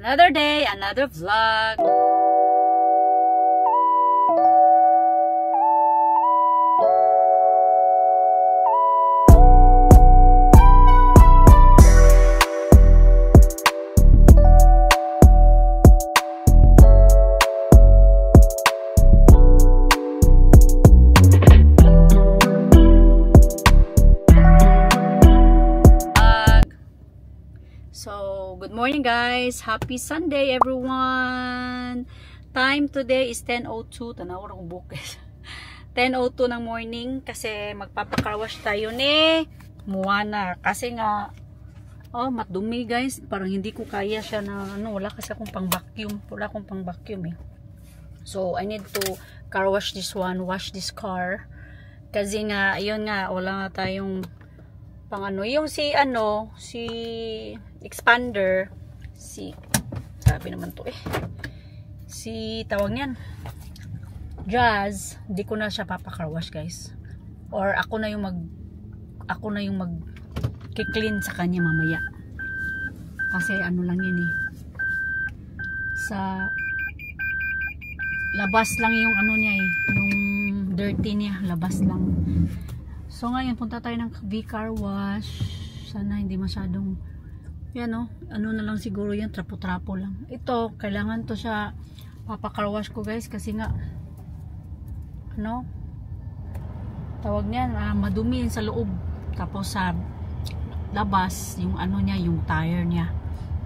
Another day, another vlog. So, good morning guys. Happy Sunday everyone. Time today is 10:02. Tanaw ra kong bukis. 10:02 ng morning kasi magpapakarwash tayo ni Moana. Kasi nga matdumi guys. Parang hindi ko kaya siya na wala kasi akong pang-vacuum. Wala akong pang-vacuum eh. So, I need to car wash this one, wash this car. Kasi nga, ayun nga, wala nga tayong yung si expander, sabi naman to si tawag niyan Jazz, di ko na siya papakarwash guys, or ako na yung mag ki-clean sa kanya mamaya kasi lang yan sa labas lang yung niya yung dirty niya, labas lang. So ngayon punta tayo ng V-car wash. Sana hindi masyadong yan na lang siguro yan, trapo-trapo lang. Ito, kailangan to siya papacar wash ko guys kasi nga tawag niyan, madumi sa loob. Tapos sa labas yung niya, yung tire niya.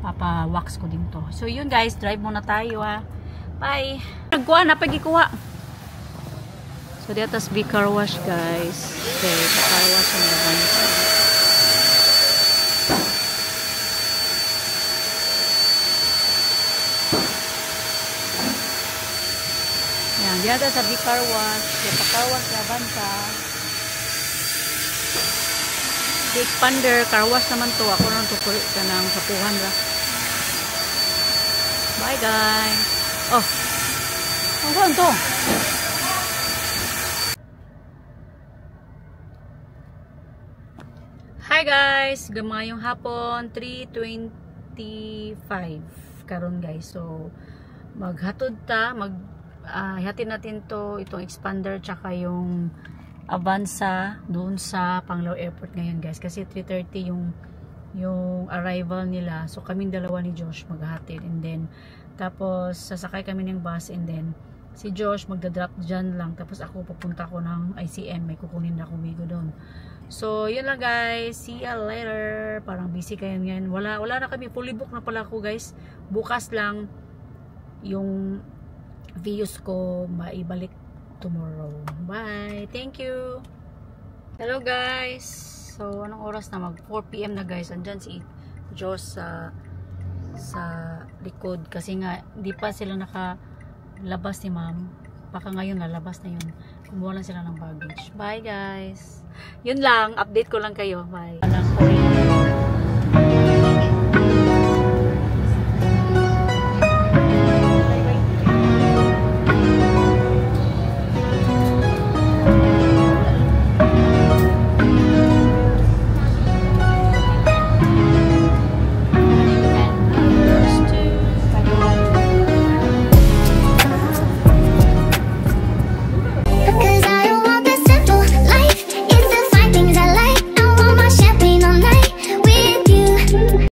Papa-wax ko din to. So yun guys, drive muna tayo Bye. Nagkuha na pagikuha. So, diatas V-car wash guys. Okay, car wash ang naman. Yan, diatas sa V-car wash. Car wash na banta. The expander, car wash naman to. Ako nang tukul ka ng sapuhan ra. Bye guys. Ano to? Hi guys, gamayong hapon 3:25 karon guys. So maghatod ta, hatid natin itong expander tsaka yung Avanza doon sa Panglao Airport ngayon guys kasi 3:30 yung arrival nila. So kaming dalawa ni Josh maghahatid, and then tapos sasakay kami ng bus, and then si Josh magdadrop dyan lang, tapos ako pupunta ko ng ICM, may kukunin na akong migo doon. So, yun lang guys. See you later. Parang busy kayo ngayon. Wala na kami. Fully book na pala ako guys. Bukas lang yung views ko maibalik tomorrow. Bye. Thank you. Hello guys. So, anong oras na? Mag 4 PM na guys. Andyan si Josh sa likod. Kasi nga, di pa sila nakalabas ni ma'am. Baka ngayon lalabas na yun. Kumuha lang sila ng baggage. Bye guys. Yun lang, update ko lang kayo. Bye.